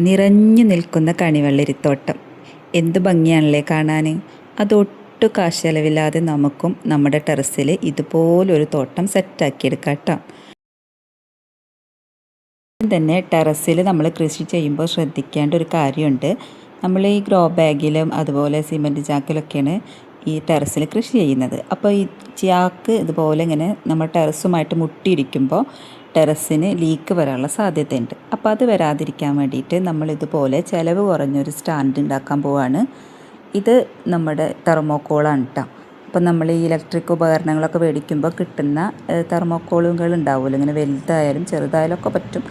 നിറഞ്ഞു നിൽക്കുന്ന കണിവെള്ളരിത്തോട്ടം എന്ത് ഭംഗിയാണല്ലേ കാണാൻ. അതൊട്ടും കാശ് ചെലവില്ലാതെ നമുക്കും നമ്മുടെ ടെറസിൽ ഇതുപോലൊരു തോട്ടം സെറ്റാക്കിയെടുക്കാം കേട്ടോ. തന്നെ ടെറസിൽ നമ്മൾ കൃഷി ചെയ്യുമ്പോൾ ശ്രദ്ധിക്കേണ്ട ഒരു കാര്യമുണ്ട്. നമ്മൾ ഈ ഗ്രോ ബാഗിലും അതുപോലെ സിമൻറ്റ് ചാക്കിലൊക്കെയാണ് ഈ ടെറസിൽ കൃഷി ചെയ്യുന്നത്. അപ്പോൾ ഈ ചാക്ക് ഇതുപോലെ ഇങ്ങനെ നമ്മൾ ടെറസുമായിട്ട് മുട്ടിയിരിക്കുമ്പോൾ ടെറസിന് ലീക്ക് വരാനുള്ള സാധ്യതയുണ്ട്. അപ്പോൾ അത് വരാതിരിക്കാൻ വേണ്ടിയിട്ട് നമ്മളിതുപോലെ ചിലവ് കുറഞ്ഞൊരു സ്റ്റാൻഡ് ഉണ്ടാക്കാൻ പോവാണ്. ഇത് നമ്മുടെ തെർമോക്കോളാണ് കേട്ടോ. അപ്പം നമ്മൾ ഈ ഇലക്ട്രിക് ഉപകരണങ്ങളൊക്കെ മേടിക്കുമ്പോൾ കിട്ടുന്ന തെർമോക്കോളുകൾ ഉണ്ടാവുമല്ലോ, ഇങ്ങനെ വലുതായാലും ചെറുതായാലും ഒക്കെ പറ്റും.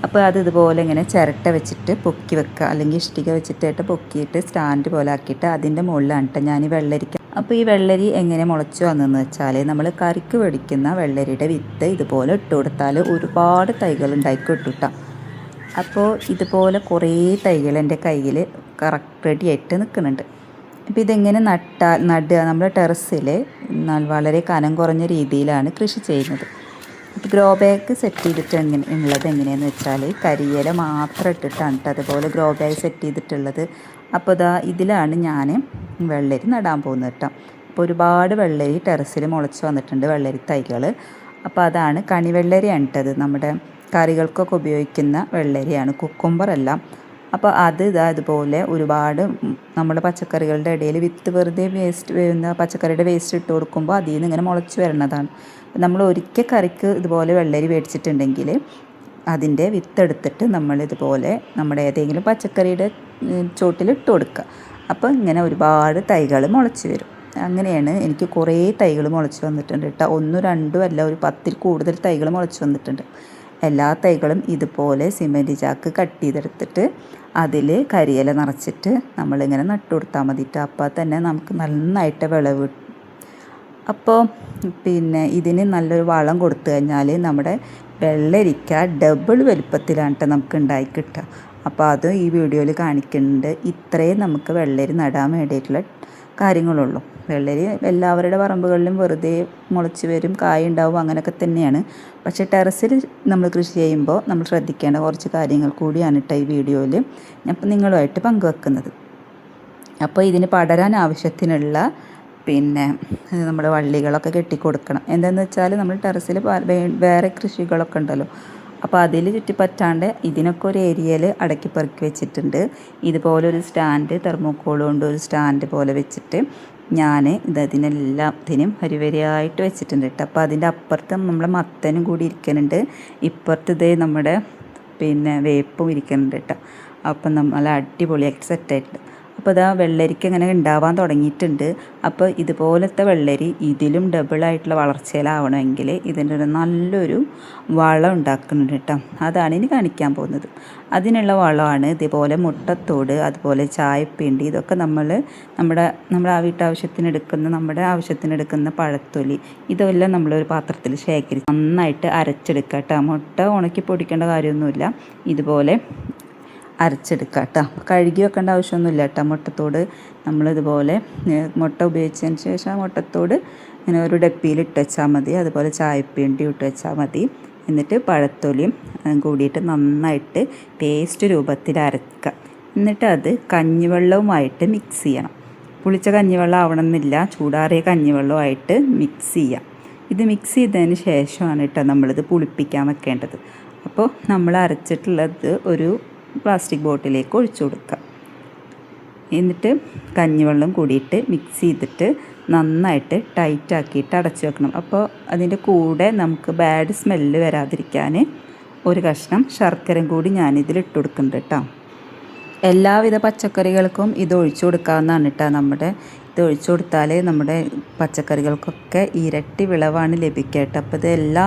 അപ്പോൾ അത് ഇതുപോലെ ഇങ്ങനെ ചിരട്ട വെച്ചിട്ട് പൊക്കി വെക്കുക, അല്ലെങ്കിൽ ഇഷ്ടിക വെച്ചിട്ടായിട്ട് പൊക്കിയിട്ട് സ്റ്റാൻഡ് പോലെ ആക്കിയിട്ട് അതിൻ്റെ മുകളിലാണ് കേട്ടോ ഞാൻ ഈ വെള്ളരിക്ക. അപ്പോൾ ഈ വെള്ളരി എങ്ങനെ മുളച്ചു വന്നതെന്ന് വെച്ചാൽ നമ്മൾ കറിക്ക് മേടിക്കുന്ന വെള്ളരിയുടെ വിത്ത് ഇതുപോലെ ഇട്ട് കൊടുത്താൽ ഒരുപാട് തൈകൾ ഉണ്ടാക്കി കിട്ടും. അപ്പോൾ ഇതുപോലെ കുറേ തൈകൾ എൻ്റെ കയ്യിൽ കറക്റ്റ് റെഡി ആയിട്ട് നിൽക്കുന്നുണ്ട്. അപ്പോൾ ഇതെങ്ങനെ നടുക, നമ്മുടെ ടെറസിൽ വളരെ കനം കുറഞ്ഞ രീതിയിലാണ് കൃഷി ചെയ്യുന്നത്. ഇപ്പോൾ ഗ്രോ ബാഗ് സെറ്റ് ചെയ്തിട്ട് ഉള്ളത് എങ്ങനെയാണെന്ന് വെച്ചാൽ കരിയില മാത്രം ഇട്ടിട്ടാണ് അതുപോലെ ഗ്രോ ബാഗ് സെറ്റ് ചെയ്തിട്ടുള്ളത്. അപ്പോൾ ഇതിലാണ് ഞാൻ വെള്ളരി നടാൻ പോകുന്നത് കേട്ടോ. അപ്പോൾ ഒരുപാട് വെള്ളരി ടെറസിൽ മുളച്ച് വന്നിട്ടുണ്ട്, വെള്ളരി തൈകൾ. അപ്പോൾ അതാണ് കണിവെള്ളരിയാണ് ഇട്ടത്, നമ്മുടെ കറികൾക്കൊക്കെ ഉപയോഗിക്കുന്ന വെള്ളരിയാണ്, കുക്കുംബറല്ല. അപ്പോൾ അത് ഇതുപോലെ ഒരുപാട് നമ്മുടെ പച്ചക്കറികളുടെ ഇടയിൽ വിത്ത് വെറുതെ വേസ്റ്റ് പച്ചക്കറിയുടെ വേസ്റ്റ് ഇട്ട് കൊടുക്കുമ്പോൾ അതിൽ നിന്ന് ഇങ്ങനെ മുളച്ച് വരുന്നതാണ്. നമ്മൾ ഒരിക്കൽ കറിക്ക് ഇതുപോലെ വെള്ളരി മേടിച്ചിട്ടുണ്ടെങ്കിൽ അതിൻ്റെ വിത്തെടുത്തിട്ട് നമ്മളിതുപോലെ നമ്മുടെ ഏതെങ്കിലും പച്ചക്കറിയുടെ ചോട്ടിൽ ഇട്ട് കൊടുക്കുക. അപ്പോൾ ഇങ്ങനെ ഒരുപാട് തൈകൾ മുളച്ച് വരും. അങ്ങനെയാണ് എനിക്ക് കുറേ തൈകൾ മുളച്ച് വന്നിട്ടുണ്ട് കേട്ടോ. 1 2 അല്ല, ഒരു 10ൽ കൂടുതൽ തൈകൾ മുളച്ച് വന്നിട്ടുണ്ട്. എല്ലാ തൈകളും ഇതുപോലെ സിമൻറ്റ് ചാക്ക് കട്ട് ചെയ്തെടുത്തിട്ട് അതിൽ കരിയില നിറച്ചിട്ട് നമ്മളിങ്ങനെ നട്ടു കൊടുത്താൽ മതിയിട്ട്. അപ്പോൾ തന്നെ നമുക്ക് നന്നായിട്ട് വിളവ്. അപ്പോൾ ഇതിന് നല്ലൊരു വളം കൊടുത്തു കഴിഞ്ഞാൽ നമ്മുടെ വെള്ളരിക്ക ഡബിൾ വലുപ്പത്തിലാണ് കേട്ടോ നമുക്ക് ഉണ്ടായി കിട്ടുക. അപ്പോൾ അത് ഈ വീഡിയോയിൽ കാണിക്കുന്നുണ്ട്. ഇത്രയും നമുക്ക് വെള്ളരി നടാൻ വേണ്ടിയിട്ടുള്ള കാര്യങ്ങളുള്ളൂ. വെള്ളരി എല്ലാവരുടെ പറമ്പുകളിലും വെറുതെ മുളച്ച് വരും, കായ ഉണ്ടാവും, അങ്ങനെയൊക്കെ തന്നെയാണ്. പക്ഷേ ടെറസിൽ നമ്മൾ കൃഷി ചെയ്യുമ്പോൾ നമ്മൾ ശ്രദ്ധിക്കേണ്ട കുറച്ച് കാര്യങ്ങൾ കൂടിയാണ് കേട്ടോ ഈ വീഡിയോയിൽ ഞാൻ നിങ്ങളുമായിട്ട് പങ്കുവെക്കുന്നത്. അപ്പോൾ ഇതിന് പടരാൻ ആവശ്യത്തിനുള്ള നമ്മുടെ വള്ളികളൊക്കെ കെട്ടിക്കൊടുക്കണം. എന്താണെന്ന് വെച്ചാൽ നമ്മൾ ടെറസിൽ വേറെ കൃഷികളൊക്കെ ഉണ്ടല്ലോ, അപ്പോൾ അതിൽ ചുറ്റിപ്പറ്റാണ്ട് ഇതിനൊക്കെ ഒരു ഏരിയയിൽ അടക്കി പെറുക്കി വെച്ചിട്ടുണ്ട്. ഇതുപോലൊരു സ്റ്റാൻഡ് തെർമോക്കോൾ കൊണ്ട് ഒരു സ്റ്റാൻഡ് പോലെ വെച്ചിട്ട് ഞാൻ ഇതിനെല്ലാത്തിനും വരിവരിയായിട്ട് വെച്ചിട്ടുണ്ട് കേട്ടോ. അപ്പോൾ അതിൻ്റെ അപ്പുറത്ത് നമ്മളെ മത്തനും കൂടി ഇരിക്കുന്നുണ്ട്, ഇപ്പുറത്ത് നമ്മുടെ വേപ്പും ഇരിക്കുന്നുണ്ട് കേട്ടോ. അപ്പം നല്ല അടിപൊളിയായിട്ട് സെറ്റായിട്ടുണ്ട്. അപ്പോൾ വെള്ളരിക്ക് ഇങ്ങനെ ഉണ്ടാവാൻ തുടങ്ങിയിട്ടുണ്ട്. അപ്പോൾ ഇതുപോലത്തെ വെള്ളരി ഇതിലും ഡബിളായിട്ടുള്ള വളർച്ചയിലാവണമെങ്കിൽ ഇതിൻ്റെ ഒരു നല്ലൊരു വളം ഉണ്ടാക്കുന്നുണ്ട് കേട്ടോ. അതാണ് ഇനി കാണിക്കാൻ പോകുന്നത്. അതിനുള്ള വളമാണ് ഇതുപോലെ മുട്ടത്തോട്, അതുപോലെ ചായപ്പിണ്ടി, ഇതൊക്കെ നമ്മുടെ ആവശ്യത്തിനെടുക്കുന്ന പഴത്തൊലി, ഇതെല്ലാം നമ്മളൊരു പാത്രത്തിൽ ശേഖരിച്ച് നന്നായിട്ട് അരച്ചെടുക്കുക കേട്ടോ. മുട്ട ഉണക്കി പൊടിക്കേണ്ട കാര്യമൊന്നുമില്ല, ഇതുപോലെ അരച്ചെടുക്കുക കേട്ടോ. കഴുകി വെക്കേണ്ട ആവശ്യമൊന്നുമില്ല കേട്ടോ. മുട്ടത്തോട് നമ്മളിതുപോലെ മുട്ട ഉപയോഗിച്ചതിന് ശേഷം മുട്ടത്തോട് ഇങ്ങനെ ഒരു ഡപ്പിയിൽ ഇട്ട് വെച്ചാൽ മതി, അതുപോലെ ചായപ്പിണ്ടി ഇട്ട് വെച്ചാൽ മതി. എന്നിട്ട് പഴത്തൊലിയും കൂടിയിട്ട് നന്നായിട്ട് പേസ്റ്റ് രൂപത്തിൽ അരക്കുക. എന്നിട്ട് അത് കഞ്ഞിവെള്ളവുമായിട്ട് മിക്സ് ചെയ്യണം. പുളിച്ച കഞ്ഞിവെള്ളം ആവണമെന്നില്ല, ചൂടാറിയ കഞ്ഞിവെള്ളമായിട്ട് മിക്സ് ചെയ്യാം. ഇത് മിക്സ് ചെയ്തതിന് ശേഷമാണ് കേട്ടോ നമ്മളിത് പുളിപ്പിക്കാൻ വെക്കേണ്ടത്. അപ്പോൾ നമ്മൾ അരച്ചിട്ടുള്ളത് ഒരു പ്ലാസ്റ്റിക് ബോട്ടിലേക്ക് ഒഴിച്ചു കൊടുക്കുക. എന്നിട്ട് കഞ്ഞിവെള്ളം കൂടിയിട്ട് മിക്സ് ചെയ്തിട്ട് നന്നായിട്ട് ടൈറ്റാക്കിയിട്ട് അടച്ചു വെക്കണം. അപ്പോൾ അതിൻ്റെ കൂടെ നമുക്ക് ബാഡ് സ്മെല്ല് വരാതിരിക്കാൻ ഒരു കഷ്ണം ശർക്കരയും കൂടി ഞാനിതിൽ ഇട്ട് കൊടുക്കുന്നുണ്ട് കേട്ടോ. എല്ലാവിധ പച്ചക്കറികൾക്കും ഇത് ഒഴിച്ചു കൊടുക്കാവുന്നതാണ് കേട്ടോ. ഇത് ഒഴിച്ചു കൊടുത്താൽ നമ്മുടെ പച്ചക്കറികൾക്കൊക്കെ ഇരട്ടി വിളവാണ് ലഭിക്കുക കേട്ടോ. അപ്പോൾ ഇത് എല്ലാ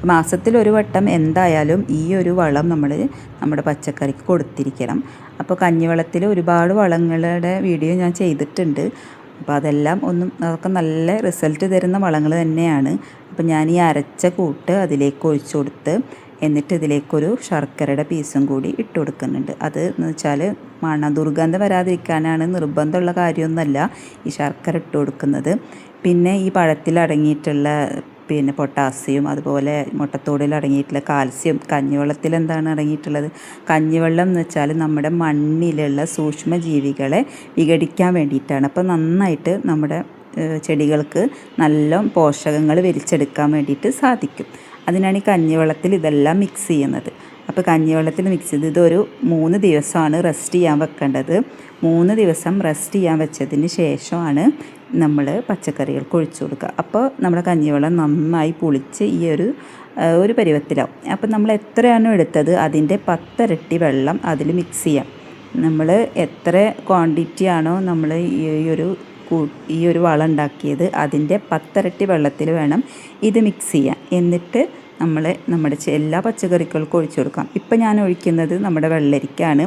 മാസത്തിലൊരു വട്ടം എന്തായാലും ഈ ഒരു വളം നമ്മുടെ പച്ചക്കറിക്ക് കൊടുത്തിരിക്കണം. അപ്പോൾ കഞ്ഞിവെള്ളത്തിൽ ഒരുപാട് വളങ്ങളുടെ വീഡിയോ ഞാൻ ചെയ്തിട്ടുണ്ട്. അപ്പോൾ അതൊക്കെ നല്ല റിസൾട്ട് തരുന്ന വളങ്ങൾ തന്നെയാണ്. അപ്പോൾ ഞാൻ ഈ അരച്ച കൂട്ട് അതിലേക്ക് ഒഴിച്ചു കൊടുത്ത് എന്നിട്ട് ഇതിലേക്കൊരു ശർക്കരയുടെ പീസും കൂടി ഇട്ട് കൊടുക്കുന്നുണ്ട്. അത് എന്ന് വെച്ചാൽ ദുർഗന്ധം വരാതിരിക്കാനാണ്, നിർബന്ധമുള്ള കാര്യമൊന്നുമല്ല ഈ ശർക്കര ഇട്ട് കൊടുക്കുന്നത്. പിന്നെ ഈ പഴത്തിൽ അടങ്ങിയിട്ടുള്ള പിന്നെ പൊട്ടാസ്യം, അതുപോലെ മുട്ടത്തോടിൽ അടങ്ങിയിട്ടുള്ള കാൽസ്യം. കഞ്ഞിവെള്ളത്തിൽ എന്താണ് അടങ്ങിയിട്ടുള്ളത്? കഞ്ഞിവെള്ളം എന്ന് വെച്ചാൽ നമ്മുടെ മണ്ണിലുള്ള സൂക്ഷ്മജീവികളെ വിഘടിക്കാൻ വേണ്ടിയിട്ടാണ്. അപ്പോൾ നന്നായിട്ട് നമ്മുടെ ചെടികൾക്ക് നല്ല പോഷകങ്ങൾ വലിച്ചെടുക്കാൻ വേണ്ടിയിട്ട് സാധിക്കും. അതിനാണ് ഈ കഞ്ഞിവെള്ളത്തിൽ ഇതെല്ലാം മിക്സ് ചെയ്യുന്നത്. അപ്പോൾ കഞ്ഞിവെള്ളത്തിൽ മിക്സ് ചെയ്ത് ഇതൊരു 3 ദിവസമാണ് റെസ്റ്റ് ചെയ്യാൻ വെക്കേണ്ടത്. 3 ദിവസം റെസ്റ്റ് ചെയ്യാൻ വെച്ചതിന് ശേഷമാണ് നമ്മൾ പച്ചക്കറികൾക്ക് ഒഴിച്ചു കൊടുക്കുക. അപ്പോൾ നമ്മുടെ കഞ്ഞിവെള്ളം നന്നായി പുളിച്ച് ഈ ഒരു പരുവത്തിലാവും. അപ്പോൾ നമ്മൾ എത്രയാണോ എടുത്തത് അതിൻ്റെ 10 ഇരട്ടി വെള്ളം അതിൽ മിക്സ് ചെയ്യാം. നമ്മൾ എത്ര ക്വാണ്ടിറ്റി ആണോ നമ്മൾ ഈ ഒരു വളം ഉണ്ടാക്കിയത് അതിൻ്റെ 10 ഇരട്ടി വെള്ളത്തിൽ വേണം ഇത് മിക്സ് ചെയ്യാൻ. എന്നിട്ട് നമ്മുടെ എല്ലാ പച്ചക്കറികൾക്കും ഒഴിച്ചു കൊടുക്കാം. ഇപ്പം ഞാൻ ഒഴിക്കുന്നത് നമ്മുടെ വെള്ളരിക്കാണ്.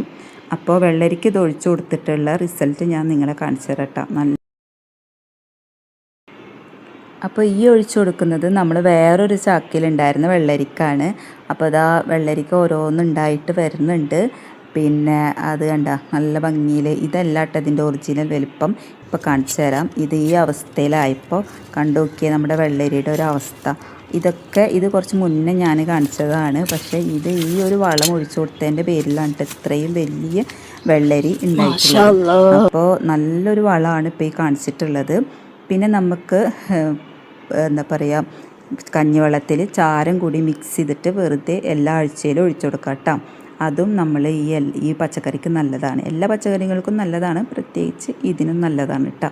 അപ്പോൾ വെള്ളരിക്ക് ഇത് ഒഴിച്ചു കൊടുത്തിട്ടുള്ള റിസൾട്ട് ഞാൻ നിങ്ങളെ കാണിച്ചു തരാം. അപ്പോൾ ഈ ഒഴിച്ചു കൊടുക്കുന്നത് നമ്മൾ വേറൊരു ചാക്കിലുണ്ടായിരുന്ന വെള്ളരിക്കാണ്. അപ്പോൾ അതാ വെള്ളരിക്ക ഓരോന്നുണ്ടായിട്ട് വരുന്നുണ്ട്. പിന്നെ അത് കണ്ട നല്ല ഭംഗിയിൽ ഇതല്ലാട്ടോ ഇതിൻ്റെ ഒറിജിനൽ വലിപ്പം. ഇപ്പോൾ കാണിച്ചു തരാം. ഇത് ഈ അവസ്ഥയിലായപ്പോൾ കണ്ടു നോക്കിയ നമ്മുടെ വെള്ളരിയുടെ ഒരു അവസ്ഥ. ഇത് കുറച്ച് മുന്നേ ഞാൻ കാണിച്ചതാണ്. പക്ഷേ ഇത് ഈ ഒരു വളം ഒഴിച്ചു കൊടുത്തതിൻ്റെ പേരിലാണ് ഇത്രയും വലിയ വെള്ളരി ഉണ്ടായിട്ടുള്ളത്. അപ്പോൾ നല്ലൊരു വളമാണ് ഇപ്പോൾ ഈ കാണിച്ചിട്ടുള്ളത്. പിന്നെ നമുക്ക് എന്താ പറയുക, കഞ്ഞിവെള്ളത്തിൽ ചാരം കൂടി മിക്സ് ചെയ്തിട്ട് വെറുതെ എല്ലാ ആഴ്ചയിലും ഒഴിച്ചു കൊടുക്കാം കേട്ടോ. അതും നമ്മൾ ഈ പച്ചക്കറിക്ക് നല്ലതാണ്. എല്ലാ പച്ചക്കറികൾക്കും നല്ലതാണ്, പ്രത്യേകിച്ച് ഇതിനും നല്ലതാണ് കേട്ടോ.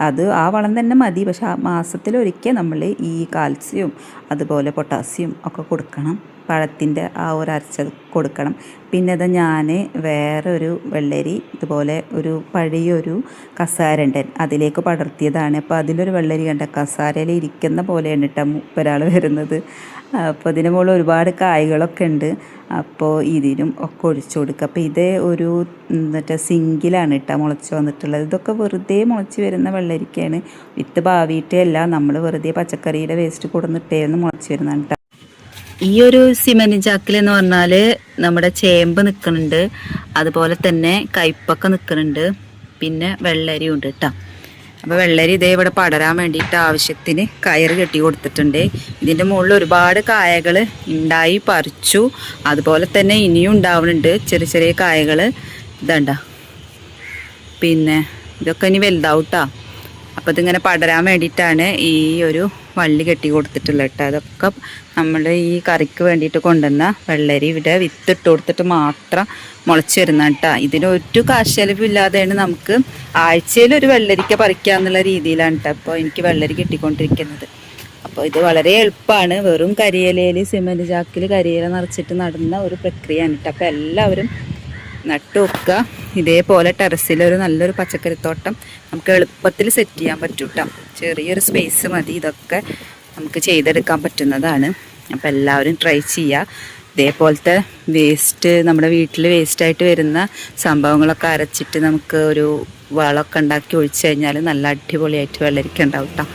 അത് ആ വളം തന്നെ മതി. പക്ഷെ മാസത്തിലൊരിക്കൽ നമ്മൾ ഈ കാൽസ്യവും അതുപോലെ പൊട്ടാസ്യം ഒക്കെ കൊടുക്കണം. പഴത്തിൻ്റെ ആ ഒരു അരച്ചത് കൊടുക്കണം. പിന്നെ അത് ഞാൻ വേറൊരു വെള്ളരി ഇതുപോലെ ഒരു പഴയൊരു കസാരണ്ട് അതിലേക്ക് പടർത്തിയതാണ്. അപ്പോൾ അതിലൊരു വെള്ളരി കണ്ട കസാരയിൽ ഇരിക്കുന്ന പോലെയാണ് കേട്ടോ ഒരാൾ വരുന്നത്. അപ്പോൾ ഇതിന് മുകളിൽ ഒരുപാട് കായ്കളൊക്കെ ഉണ്ട്. അപ്പോൾ ഇതിനും ഒക്കെ ഒഴിച്ചു കൊടുക്കുക. അപ്പോൾ ഇതേ ഒരു സിങ്കിലാണ് കേട്ടോ മുളച്ച് വന്നിട്ടുള്ളത്. ഇതൊക്കെ വെറുതെ മുളച്ച് വരുന്ന വെള്ളരിക്കയാണ്. വിത്ത് പാവിയിട്ടേ അല്ല, നമ്മൾ വെറുതെ പച്ചക്കറിയുടെ വേസ്റ്റ് കൊടുന്നിട്ടേന്ന് മുളച്ച് വരുന്നതാണ് കേട്ടോ. ഈ ഒരു സിമന്റ് ചാക്കിൽ എന്ന് പറഞ്ഞാൽ നമ്മുടെ ചേമ്പ് നിൽക്കുന്നുണ്ട്, അതുപോലെ തന്നെ കയ്പൊക്കെ നിൽക്കുന്നുണ്ട്, പിന്നെ വെള്ളരി ഉണ്ട് കേട്ടോ. അപ്പോൾ വെള്ളരി ഇതേ ഇവിടെ പടരാൻ വേണ്ടിയിട്ട് ആവശ്യത്തിന് കയറ് കെട്ടി കൊടുത്തിട്ടുണ്ട്. ഇതിൻ്റെ മുകളിൽ ഒരുപാട് കായകൾ ഉണ്ടായി പറിച്ചു. അതുപോലെ തന്നെ ഇനിയും ഉണ്ടാവുന്നുണ്ട് ചെറിയ ചെറിയ കായകൾ. ഇതണ്ട, പിന്നെ ഇതൊക്കെ ഇനി വലുതാവും കേട്ടോ. അപ്പോൾ ഇതിങ്ങനെ പടരാൻ വേണ്ടിയിട്ടാണ് ഈ ഒരു വള്ളി കെട്ടി കൊടുത്തിട്ടുള്ളത് കേട്ടോ. അതൊക്കെ നമ്മൾ ഈ കറിക്ക് വേണ്ടിയിട്ട് കൊണ്ടുവന്ന വെള്ളരി ഇവിടെ വിത്തിട്ട് കൊടുത്തിട്ട് മാത്രം മുളച്ച് വരുന്ന കേട്ടോ. ഇതിനൊരു കാശ് ചെലവില്ലാതെയാണ് നമുക്ക് ആഴ്ചയിൽ ഒരു വെള്ളരിക്ക പറിക്കുക എന്നുള്ള രീതിയിലാണ് കേട്ടോ അപ്പോൾ എനിക്ക് വെള്ളരി കിട്ടിക്കൊണ്ടിരിക്കുന്നത്. അപ്പോൾ ഇത് വളരെ എളുപ്പമാണ്. വെറും കരിയിലയിൽ സിമൻറ്റ് ചാക്കിൽ കരിയില നിറച്ചിട്ട് നടുന്ന ഒരു പ്രക്രിയയാണ് കേട്ടോ. അപ്പോൾ എല്ലാവരും നട്ടു വെക്കുക. ഇതേപോലെ ടെറസിലൊരു നല്ലൊരു പച്ചക്കറിത്തോട്ടം നമുക്ക് എളുപ്പത്തിൽ സെറ്റ് ചെയ്യാൻ പറ്റും കേട്ടോ. ചെറിയൊരു സ്പേസ് മതി, ഇതൊക്കെ നമുക്ക് ചെയ്തെടുക്കാൻ പറ്റുന്നതാണ്. അപ്പോൾ എല്ലാവരും ട്രൈ ചെയ്യുക. ഇതേപോലത്തെ വേസ്റ്റ്, നമ്മുടെ വീട്ടിൽ വേസ്റ്റായിട്ട് വരുന്ന സംഭവങ്ങളൊക്കെ അരച്ചിട്ട് നമുക്ക് ഒരു വളമൊക്കെ ഉണ്ടാക്കി ഒഴിച്ചു കഴിഞ്ഞാൽ നല്ല അടിപൊളിയായിട്ട് വെള്ളരിക്ക ഉണ്ടാവും കേട്ടോ.